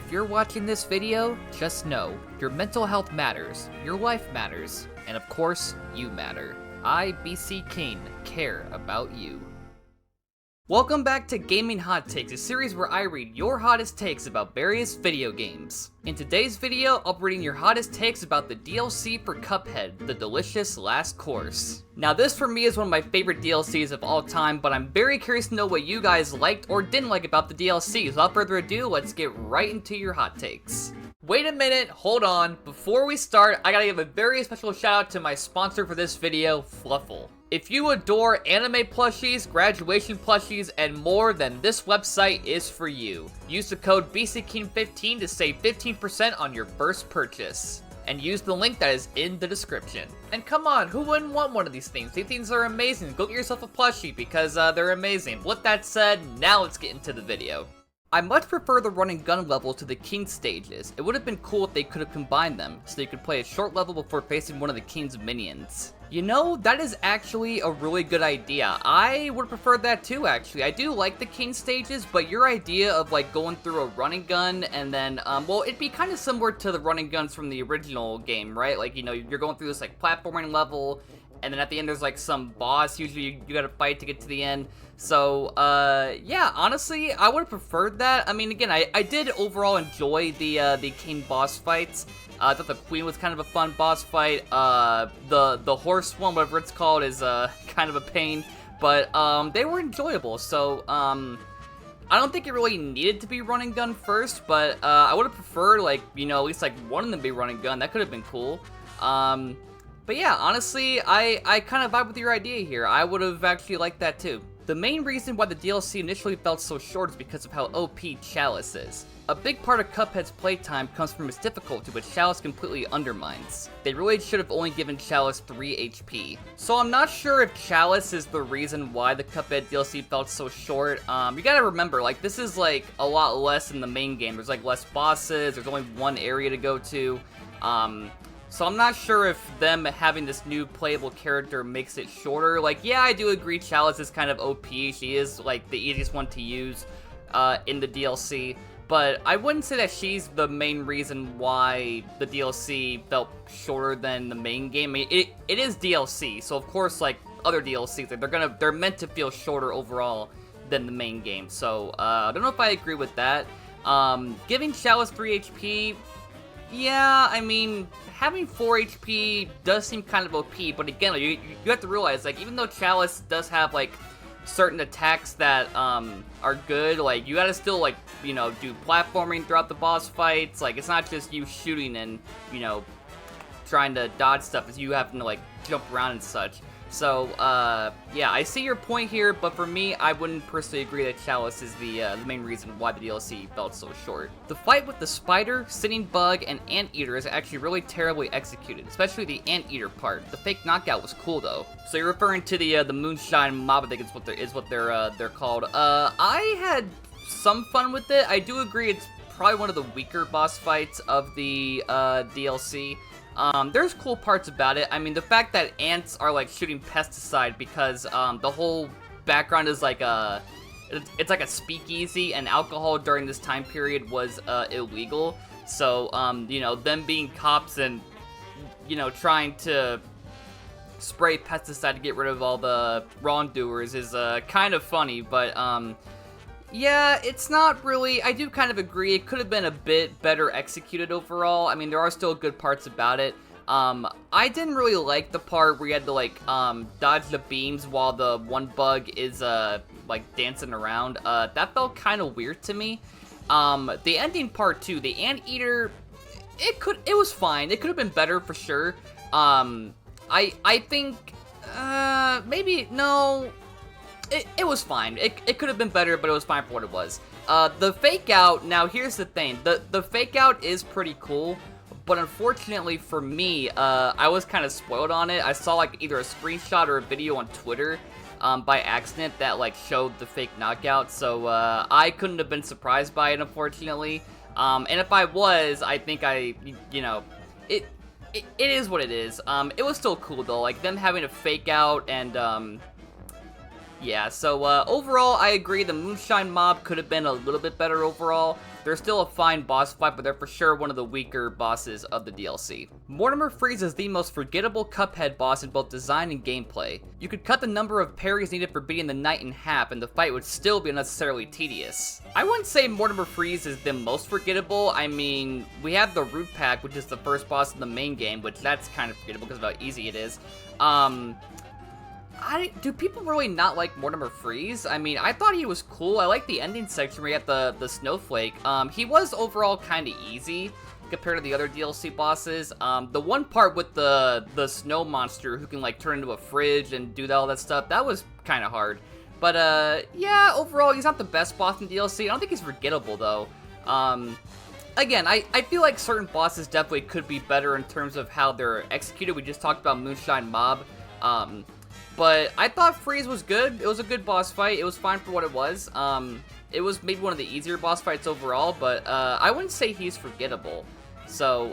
If you're watching this video, just know, your mental health matters, your life matters, and of course, you matter. I, BC King, care about you. Welcome back to Gaming Hot Takes, a series where I read your hottest takes about various video games. In today's video, I'll be reading your hottest takes about the DLC for Cuphead, The Delicious Last Course. Now this for me is one of my favorite DLCs of all time, but I'm very curious to know what you guys liked or didn't like about the DLC. So without further ado, let's get right into your hot takes. Wait a minute, hold on. Before we start, I gotta give a very special shout out to my sponsor for this video, Fluffle. If you adore anime plushies, graduation plushies, and more, then this website is for you. Use the code BCKing15 to save 15% on your first purchase. And use the link that is in the description. And come on, who wouldn't want one of these things? These things are amazing. Go get yourself a plushie because they're amazing. With that said, now let's get into the video. I much prefer the run and gun level to the king stages. It would have been cool if they could have combined them, so you could play a short level before facing one of the king's minions. You know, that is actually a really good idea. I would prefer that too, actually. I do like the king stages, but your idea of like going through a run and gun and then, well, it'd be kind of similar to the run and guns from the original game, right? Like, you know, you're going through this like platforming level, and then at the end there's like some boss, usually you gotta fight to get to the end. So, yeah, honestly, I would have preferred that. I mean, again, I did overall enjoy the king boss fights. I thought the queen was kind of a fun boss fight. The horse one, whatever it's called, is kind of a pain, but they were enjoyable. So, I don't think it really needed to be run and gun first, but I would have preferred, like, you know, at least like one of them be run and gun. That could have been cool. But yeah, honestly, I kind of vibe with your idea here. I would have actually liked that too. The main reason why the DLC initially felt so short is because of how OP Chalice is. A big part of Cuphead's playtime comes from its difficulty, which Chalice completely undermines. They really should have only given Chalice 3 HP. So I'm not sure if Chalice is the reason why the Cuphead DLC felt so short. You gotta remember, like, this is like a lot less in the main game. There's like less bosses, there's only one area to go to. So I'm not sure if them having this new playable character makes it shorter. Like, yeah, I do agree Chalice is kind of OP. She is, like, the easiest one to use in the DLC. But I wouldn't say that she's the main reason why the DLC felt shorter than the main game. I mean, it is DLC, so of course, like, other DLCs, like, they're meant to feel shorter overall than the main game. So, I don't know if I agree with that. Giving Chalice 3 HP... yeah, I mean, having 4 HP does seem kind of OP, but again, you have to realize, like, even though Chalice does have, like, certain attacks that, are good, like, you gotta still, like, you know, do platforming throughout the boss fights. Like, it's not just you shooting and, you know, trying to dodge stuff, it's you having to, like, jump around and such. So, yeah, I see your point here, but for me, I wouldn't personally agree that Chalice is the main reason why the DLC felt so short. The fight with the spider, sitting bug, and anteater is actually really terribly executed, especially the anteater part. The fake knockout was cool though. So you're referring to the moonshine mob, I think is what they're called. I had some fun with it. I do agree it's probably one of the weaker boss fights of the DLC. There's cool parts about it. I mean, the fact that ants are, like, shooting pesticide because, the whole background is like it's like a speakeasy, and alcohol during this time period was, illegal. So, you know, them being cops and, you know, trying to spray pesticide to get rid of all the wrongdoers is, kind of funny, but, yeah, it's not really, I do kind of agree, it could have been a bit better executed overall. I mean, there are still good parts about it. I didn't really like the part where you had to, like, dodge the beams while the one bug is, like, dancing around. That felt kind of weird to me. The ending part, too, the anteater, it was fine. It could have been better for sure. I think, maybe, no... It was fine. It could have been better, but it was fine for what it was. The fake out, now here's the thing. The fake out is pretty cool, but unfortunately for me, I was kind of spoiled on it. I saw like either a screenshot or a video on Twitter by accident that like showed the fake knockout, so I couldn't have been surprised by it, unfortunately. And if I was, I think you know, it is what it is. It was still cool though, like them having a fake out and Yeah, so overall, I agree the Moonshine Mob could have been a little bit better overall. They're still a fine boss fight, but they're for sure one of the weaker bosses of the DLC. Mortimer Freeze is the most forgettable Cuphead boss in both design and gameplay. You could cut the number of parries needed for beating the knight in half, and the fight would still be unnecessarily tedious. I wouldn't say Mortimer Freeze is the most forgettable. I mean, we have the Root Pack, which is the first boss in the main game, which that's kind of forgettable because of how easy it is. Do people really not like Mortimer Freeze? I mean, I thought he was cool. I like the ending section where you have the snowflake. He was overall kind of easy compared to the other DLC bosses. The one part with the snow monster who can like turn into a fridge and do all that stuff, that was kind of hard. But yeah, overall, he's not the best boss in DLC. I don't think he's forgettable though. Again, I feel like certain bosses definitely could be better in terms of how they're executed. We just talked about Moonshine Mob. But I thought Freeze was good. It was a good boss fight. It was fine for what it was. It was maybe one of the easier boss fights overall, but I wouldn't say he's forgettable. So,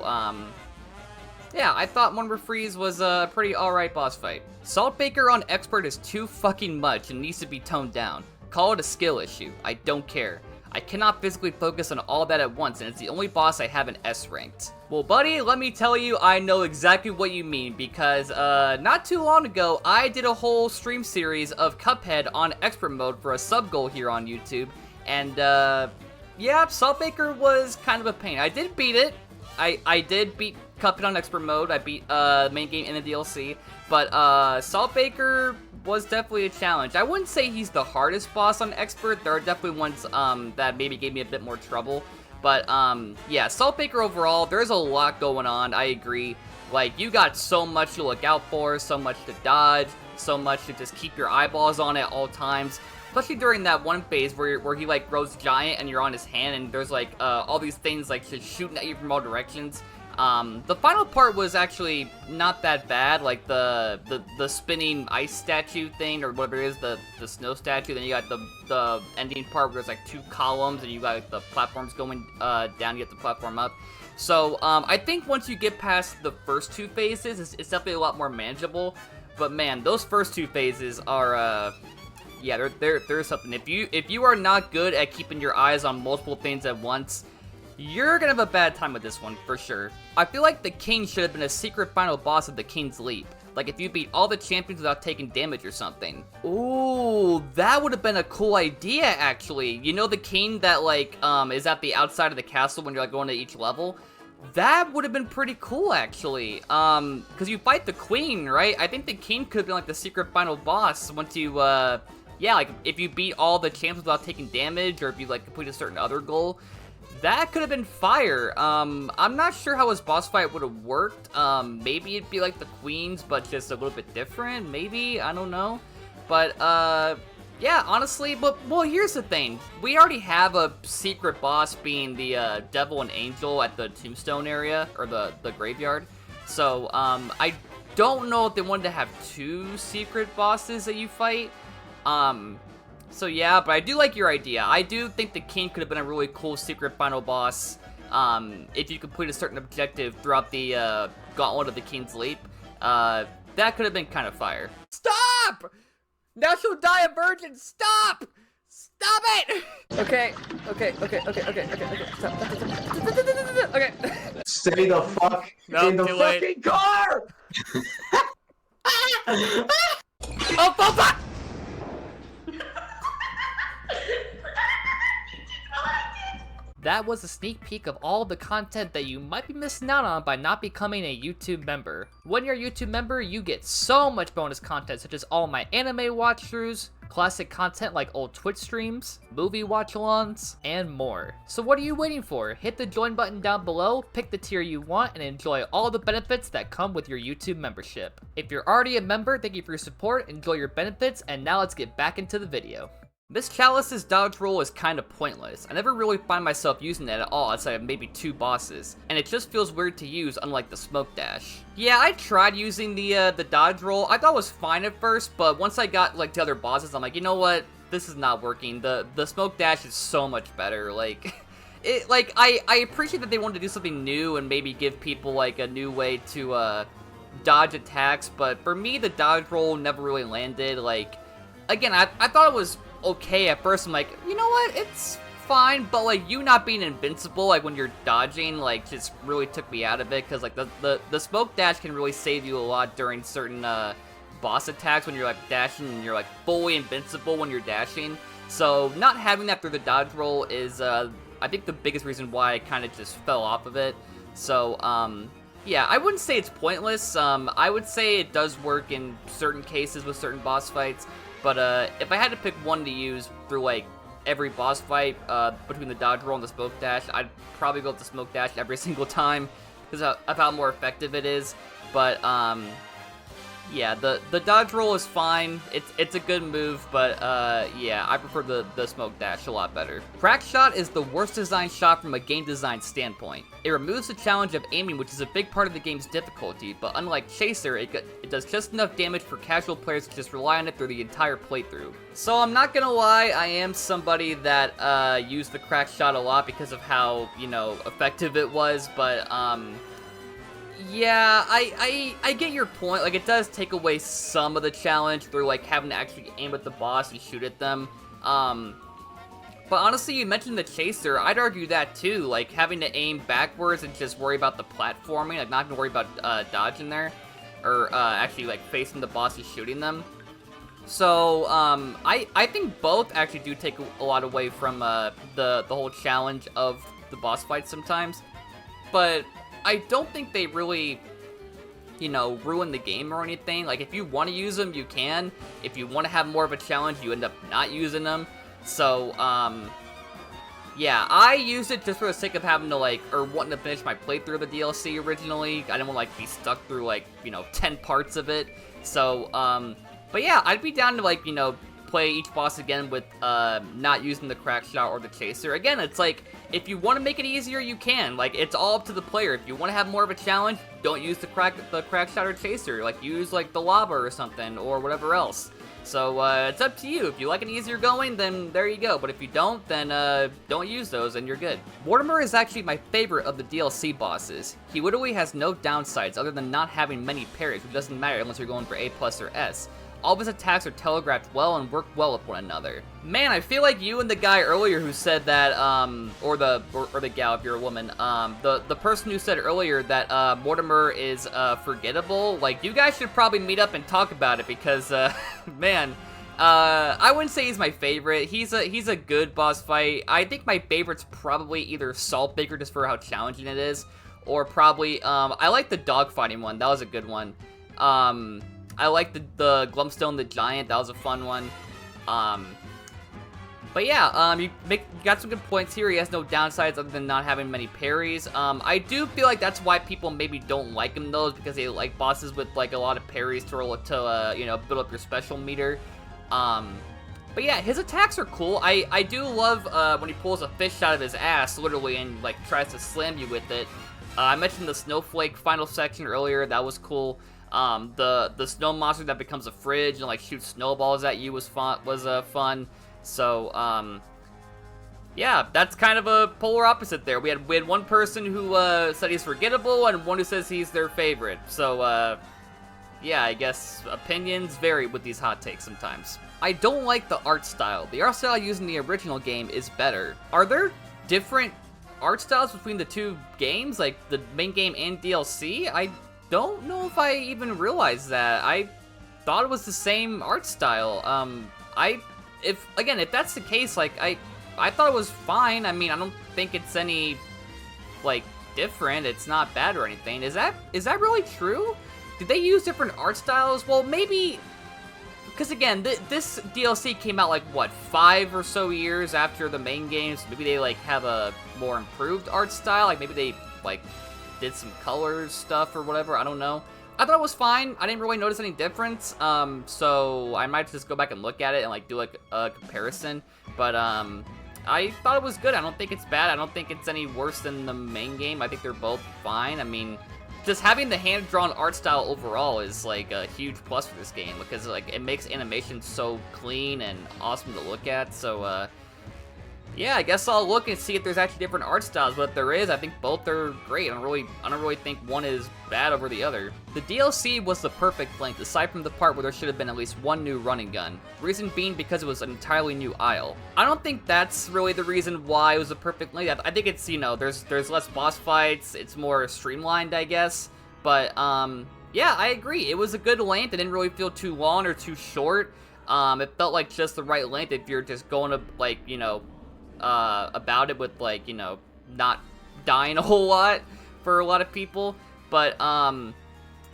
yeah, I thought Mortimer Freeze was a pretty alright boss fight. Saltbaker on Expert is too fucking much and needs to be toned down. Call it a skill issue. I don't care. I cannot physically focus on all that at once, and it's the only boss I haven't S-ranked. Well, buddy, let me tell you, I know exactly what you mean, because, not too long ago, I did a whole stream series of Cuphead on Expert Mode for a sub-goal here on YouTube, and, yeah, Saltbaker was kind of a pain. I did beat it. I did beat Cuphead on Expert Mode. I beat, the main game in the DLC, but, Saltbaker was definitely a challenge. I wouldn't say he's the hardest boss on Expert. There are definitely ones that maybe gave me a bit more trouble. But yeah, Saltbaker overall, there's a lot going on, I agree. Like, you got so much to look out for, so much to dodge, so much to just keep your eyeballs on at all times. Especially during that one phase where he like grows giant and you're on his hand and there's like all these things like just shooting at you from all directions. The final part was actually not that bad, like the spinning ice statue thing, or whatever it is, the snow statue. Then you got the ending part where there's like 2 columns and you got like, the platforms going down, you get the platform up. So, I think once you get past the first 2 phases, it's definitely a lot more manageable. But man, those first 2 phases are, yeah, there's something. If you are not good at keeping your eyes on multiple things at once, you're gonna have a bad time with this one, for sure. I feel like the King should have been a secret final boss of the King's Leap. Like, if you beat all the champions without taking damage or something. Ooh, that would have been a cool idea, actually. You know the King that, like, is at the outside of the castle when you're, like, going to each level? That would have been pretty cool, actually. Because you fight the Queen, right? I think the King could have been, like, the secret final boss once you, yeah, like, if you beat all the champions without taking damage, or if you, like, complete a certain other goal. That could have been fire. I'm not sure how his boss fight would have worked. Maybe it'd be like the Queen's, but just a little bit different. Maybe, I don't know. But, yeah, honestly, well, here's the thing. We already have a secret boss being the, Devil and Angel at the Tombstone area, or the graveyard. So, I don't know if they wanted to have 2 secret bosses that you fight. So yeah, but I do like your idea. I do think the King could have been a really cool secret final boss, if you complete a certain objective throughout the, Gauntlet of the King's Leap. That could have been kind of fire. Stop! Now she'll die a virgin! Stop! Stop it! Okay. Stop. Okay. Stay the fuck in the fucking car! Oh, fuck! That was a sneak peek of all the content that you might be missing out on by not becoming a YouTube member. When you're a YouTube member, you get so much bonus content such as all my anime watch-throughs, classic content like old Twitch streams, movie watch-alongs, and more. So what are you waiting for? Hit the join button down below, pick the tier you want, and enjoy all the benefits that come with your YouTube membership. If you're already a member, thank you for your support, enjoy your benefits, and now let's get back into the video. Miss Chalice's dodge roll is kind of pointless. I never really find myself using it at all outside of maybe 2 bosses, and it just feels weird to use unlike the smoke dash. Yeah, I tried using the dodge roll. I thought it was fine at first, but once I got like to other bosses, I'm like, you know what? This is not working. The smoke dash is so much better. Like, I appreciate that they wanted to do something new and maybe give people like a new way to dodge attacks, but for me the dodge roll never really landed. Like, again, I thought it was okay at first. I'm like, you know what, it's fine, but like you not being invincible, like when you're dodging, like just really took me out of it, because like the smoke dash can really save you a lot during certain boss attacks when you're like dashing and you're like fully invincible when you're dashing. So not having that through the dodge roll is I think the biggest reason why I kind of just fell off of it. So yeah, I wouldn't say it's pointless. I would say it does work in certain cases with certain boss fights, but if I had to pick one to use through like every boss fight between the dodge roll and the smoke dash, I'd probably go with the smoke dash every single time because of how more effective it is. But yeah, the dodge roll is fine. It's a good move, but yeah, I prefer the smoke dash a lot better. Crack shot is the worst designed shot from a game design standpoint. It removes the challenge of aiming, which is a big part of the game's difficulty, but unlike Chaser, it does just enough damage for casual players to just rely on it through the entire playthrough. So I'm not gonna lie, I am somebody that used the crack shot a lot because of how, you know, effective it was, but yeah, I get your point. Like, it does take away some of the challenge through, like, having to actually aim at the boss and shoot at them. But honestly, you mentioned the Chaser. I'd argue that, too. Like, having to aim backwards and just worry about the platforming. Like, not gonna worry about dodging there. Or actually, like, facing the boss and shooting them. So, I think both actually do take a lot away from the whole challenge of the boss fight sometimes. But I don't think they really, you know, ruin the game or anything. Like, if you want to use them, you can. If you want to have more of a challenge, you end up not using them. So, yeah, I used it just for the sake of having to, like, or wanting to finish my playthrough of the DLC originally. I didn't want to, like, be stuck through, like, you know, 10 parts of it. So, but yeah, I'd be down to, like, you know, play each boss again with not using the crack shot or the Chaser. Again, it's like, if you want to make it easier, you can. Like, it's all up to the player. If you want to have more of a challenge, don't use the crack shot or Chaser. Like, use like the lava or something or whatever else. So it's up to you. If you like it easier going, then there you go. But if you don't, then don't use those and you're good. Mortimer is actually my favorite of the DLC bosses. He literally has no downsides other than not having many parries, which doesn't matter unless you're going for A+ or S. All of his attacks are telegraphed well and work well with one another. Man, I feel like you and the guy earlier who said that, or the gal if you're a woman, the person who said earlier that Mortimer is forgettable, like, you guys should probably meet up and talk about it because, man, I wouldn't say he's my favorite. He's a good boss fight. I think my favorite's probably either Saltbaker just for how challenging it is, or probably, I like the dogfighting one. That was a good one. I like the Glumstone the Giant. That was a fun one. But yeah, you got some good points here. He has no downsides other than not having many parries. I do feel like that's why people maybe don't like him though, is because they like bosses with like a lot of parries to you know, build up your special meter. But yeah, his attacks are cool. I do love when he pulls a fish out of his ass, literally, and like tries to slam you with it. I mentioned the Snowflake final section earlier. That was cool. The snow monster that becomes a fridge and like shoots snowballs at you was fun. So yeah, that's kind of a polar opposite there. We had one person who said he's forgettable and one who says he's their favorite. So yeah, I guess opinions vary with these hot takes sometimes. I don't like the art style. The art style used in the original game is better. Are there different art styles between the two games, like the main game and DLC? I don't know if I even realized that. I thought it was the same art style. If that's the case, like, I thought it was fine. I mean, I don't think it's any, like, different. It's not bad or anything. Is that really true? Did they use different art styles? Well, maybe, because again, this DLC came out, like, what, 5 or so years after the main games? Maybe they, like, have a more improved art style? Like, maybe they, like, did some colors stuff or whatever, I don't know. I thought it was fine. I didn't really notice any difference, so I might just go back and look at it and like do like a comparison. But I thought it was good. I don't think it's bad. I don't think it's any worse than the main game. I think they're both fine. I mean, just having the hand-drawn art style overall is like a huge plus for this game because like it makes animation so clean and awesome to look at. So Yeah, I guess I'll look and see if there's actually different art styles, but if there is, I think both are great. I don't really think one is bad over the other. The DLC was the perfect length, aside from the part where there should have been at least one new running gun. Reason being because it was an entirely new aisle. I don't think that's really the reason why it was a perfect length. I think it's, you know, there's less boss fights, it's more streamlined, I guess. But, yeah, I agree. It was a good length. It didn't really feel too long or too short. It felt like just the right length if you're just going to, like, you know, about it with, like, you know, not dying a whole lot for a lot of people. But,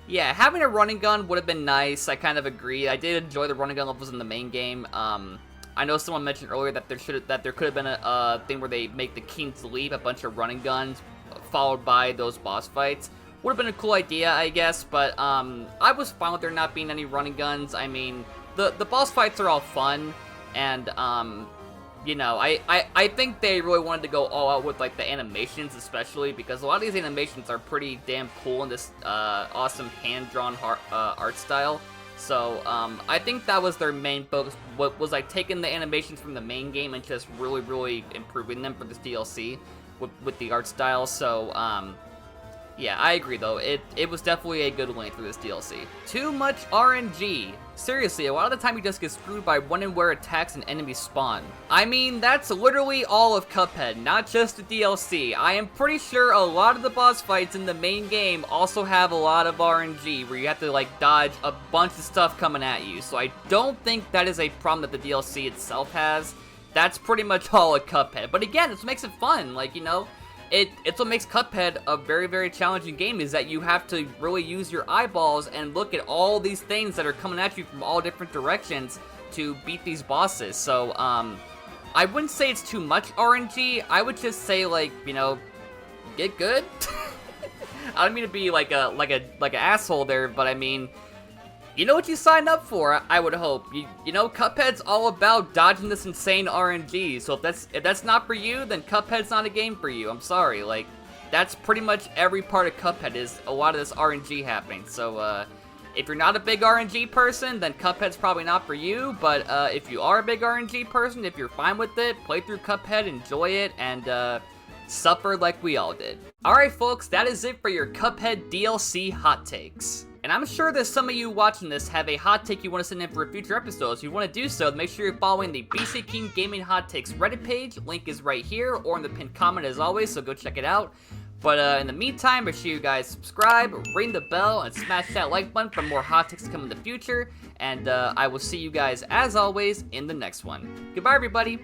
yeah, having a running gun would have been nice. I kind of agree. I did enjoy the running gun levels in the main game. I know someone mentioned earlier that there could have been a thing where they make the King's Leap, a bunch of running guns, followed by those boss fights. Would have been a cool idea, I guess, but, I was fine with there not being any running guns. I mean, the boss fights are all fun, and, you know, I think they really wanted to go all out with, like, the animations especially, because a lot of these animations are pretty damn cool in this awesome hand-drawn art style. So, I think that was their main focus, was like taking the animations from the main game and just really improving them for this DLC with the art style. So, yeah, I agree though. It was definitely a good length for this DLC. Too much RNG. Seriously, a lot of the time you just get screwed by when and where attacks and enemies spawn. I mean, that's literally all of Cuphead, not just the DLC. I am pretty sure a lot of the boss fights in the main game also have a lot of RNG, where you have to, like, dodge a bunch of stuff coming at you. So I don't think that is a problem that the DLC itself has. That's pretty much all of Cuphead. But again, it's what makes it fun, like, you know? It's what makes Cuphead a very challenging game, is that you have to really use your eyeballs and look at all these things that are coming at you from all different directions to beat these bosses. So, I wouldn't say it's too much RNG. I would just say, like, you know, get good. I don't mean to be like an asshole there, but I mean, you know what you signed up for, I would hope. You know, Cuphead's all about dodging this insane RNG, so if that's not for you, then Cuphead's not a game for you. I'm sorry, like, that's pretty much every part of Cuphead is a lot of this RNG happening. So, if you're not a big RNG person, then Cuphead's probably not for you, but, if you are a big RNG person, if you're fine with it, play through Cuphead, enjoy it, and, suffer like we all did. Alright folks, that is it for your Cuphead DLC hot takes. And I'm sure that some of you watching this have a hot take you want to send in for a future episode. So if you want to do so, make sure you're following the BC King Gaming Hot Takes Reddit page. Link is right here or in the pinned comment as always, so go check it out. But in the meantime, make sure you guys subscribe, ring the bell, and smash that like button for more hot takes to come in the future. And I will see you guys, as always, in the next one. Goodbye, everybody.